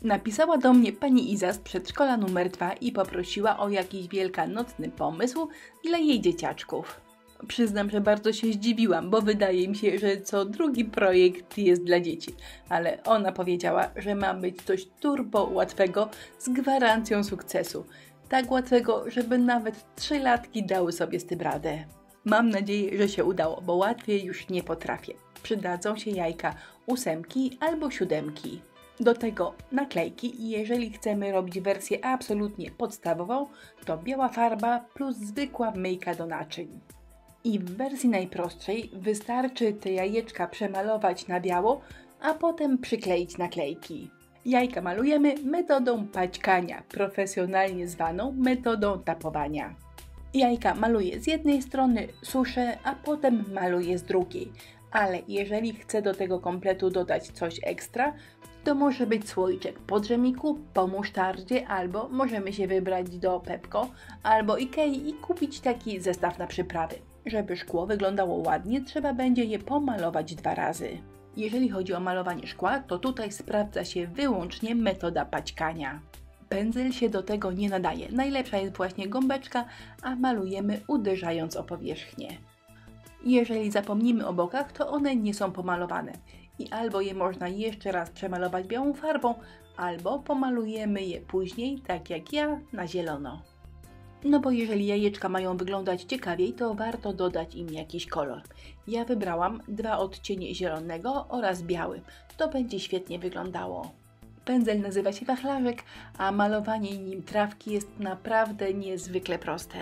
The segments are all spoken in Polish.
Napisała do mnie pani Iza z przedszkola numer 2 i poprosiła o jakiś wielkanocny pomysł dla jej dzieciaczków. Przyznam, że bardzo się zdziwiłam, bo wydaje mi się, że co drugi projekt jest dla dzieci, ale ona powiedziała, że ma być coś turbo łatwego z gwarancją sukcesu. Tak łatwego, żeby nawet 3-latki dały sobie z tym radę. Mam nadzieję, że się udało, bo łatwiej już nie potrafię. Przydadzą się jajka 8 albo 7. Do tego naklejki i jeżeli chcemy robić wersję absolutnie podstawową, to biała farba plus zwykła myjka do naczyń. I w wersji najprostszej wystarczy te jajeczka przemalować na biało, a potem przykleić naklejki. Jajka malujemy metodą paćkania, profesjonalnie zwaną metodą tapowania. Jajka maluję z jednej strony, suszę, a potem maluję z drugiej. Ale jeżeli chcę do tego kompletu dodać coś ekstra, to może być słoiczek po dżemiku, po musztardzie, albo możemy się wybrać do Pepco albo Ikei i kupić taki zestaw na przyprawy. Żeby szkło wyglądało ładnie, trzeba będzie je pomalować 2 razy. Jeżeli chodzi o malowanie szkła, to tutaj sprawdza się wyłącznie metoda paćkania. Pędzel się do tego nie nadaje. Najlepsza jest właśnie gąbeczka, a malujemy uderzając o powierzchnię. Jeżeli zapomnimy o bokach, to one nie są pomalowane. I albo je można jeszcze raz przemalować białą farbą, albo pomalujemy je później, tak jak ja, na zielono. No bo jeżeli jajeczka mają wyglądać ciekawiej, to warto dodać im jakiś kolor. Ja wybrałam 2 odcienie zielonego oraz biały. To będzie świetnie wyglądało. Pędzel nazywa się wachlarzek, a malowanie nim trawki jest naprawdę niezwykle proste.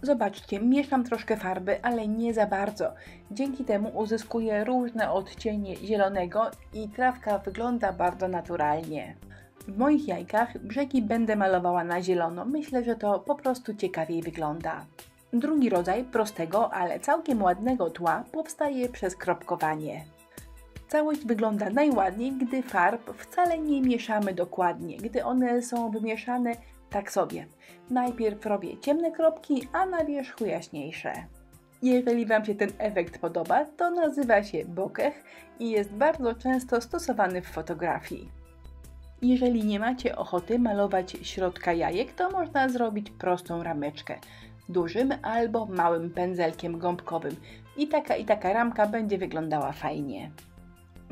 Zobaczcie, mieszam troszkę farby, ale nie za bardzo. Dzięki temu uzyskuję różne odcienie zielonego i trawka wygląda bardzo naturalnie. W moich jajkach brzegi będę malowała na zielono. Myślę, że to po prostu ciekawiej wygląda. Drugi rodzaj prostego, ale całkiem ładnego tła powstaje przez kropkowanie. Całość wygląda najładniej, gdy farb wcale nie mieszamy dokładnie, gdy one są wymieszane tak sobie. Najpierw robię ciemne kropki, a na wierzchu jaśniejsze. Jeżeli Wam się ten efekt podoba, to nazywa się bokeh i jest bardzo często stosowany w fotografii. Jeżeli nie macie ochoty malować środka jajek, to można zrobić prostą rameczkę dużym albo małym pędzelkiem gąbkowym i taka ramka będzie wyglądała fajnie.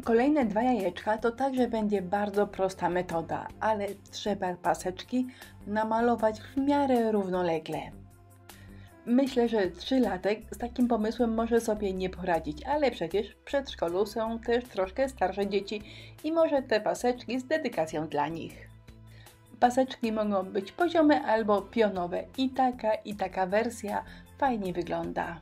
Kolejne 2 jajeczka to także będzie bardzo prosta metoda, ale trzeba paseczki namalować w miarę równolegle. Myślę, że 3-latek z takim pomysłem może sobie nie poradzić, ale przecież w przedszkolu są też troszkę starsze dzieci i może te paseczki z dedykacją dla nich. Paseczki mogą być poziome albo pionowe i taka wersja fajnie wygląda.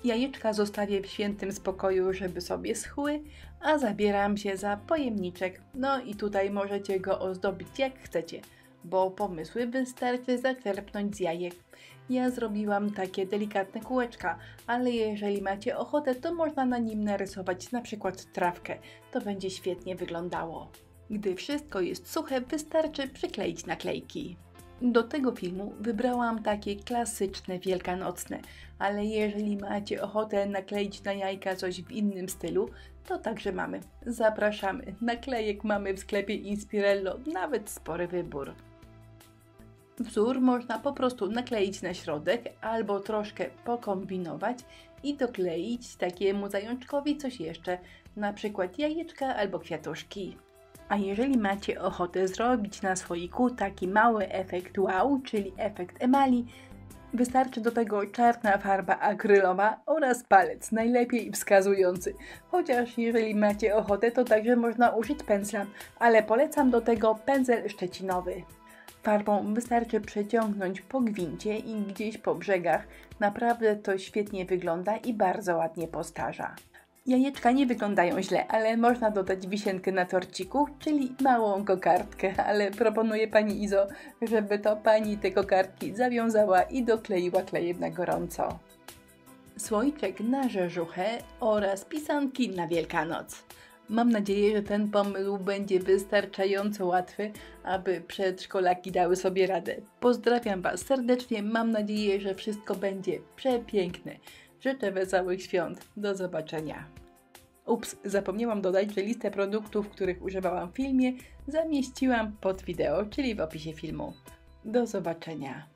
Jajeczka zostawię w świętym spokoju, żeby sobie schły, a zabieram się za pojemniczek. No i tutaj możecie go ozdobić jak chcecie, bo pomysły wystarczy zaczerpnąć z jajek. Ja zrobiłam takie delikatne kółeczka, ale jeżeli macie ochotę, to można na nim narysować na przykład trawkę. To będzie świetnie wyglądało. Gdy wszystko jest suche, wystarczy przykleić naklejki. Do tego filmu wybrałam takie klasyczne wielkanocne, ale jeżeli macie ochotę nakleić na jajka coś w innym stylu, to także mamy. Zapraszamy. Naklejek mamy w sklepie Inspirello, nawet spory wybór. Wzór można po prostu nakleić na środek albo troszkę pokombinować i dokleić takiemu zajączkowi coś jeszcze, na przykład jajeczka albo kwiatuszki. A jeżeli macie ochotę zrobić na słoiku taki mały efekt wow, czyli efekt emali, wystarczy do tego czarna farba akrylowa oraz palec, najlepiej wskazujący. Chociaż jeżeli macie ochotę, to także można użyć pędzla, ale polecam do tego pędzel szczecinowy. Farbą wystarczy przeciągnąć po gwincie i gdzieś po brzegach. Naprawdę to świetnie wygląda i bardzo ładnie postarza. Jajeczka nie wyglądają źle, ale można dodać wisienkę na torciku, czyli małą kokardkę, ale proponuję pani Izo, żeby to pani te kokardki zawiązała i dokleiła klejem na gorąco. Słoiczek na rzeżuchę oraz pisanki na Wielkanoc. Mam nadzieję, że ten pomysł będzie wystarczająco łatwy, aby przedszkolaki dały sobie radę. Pozdrawiam Was serdecznie, mam nadzieję, że wszystko będzie przepiękne. Życzę wesołych świąt. Do zobaczenia. Ups, zapomniałam dodać, że listę produktów, których używałam w filmie, zamieściłam pod wideo, czyli w opisie filmu. Do zobaczenia.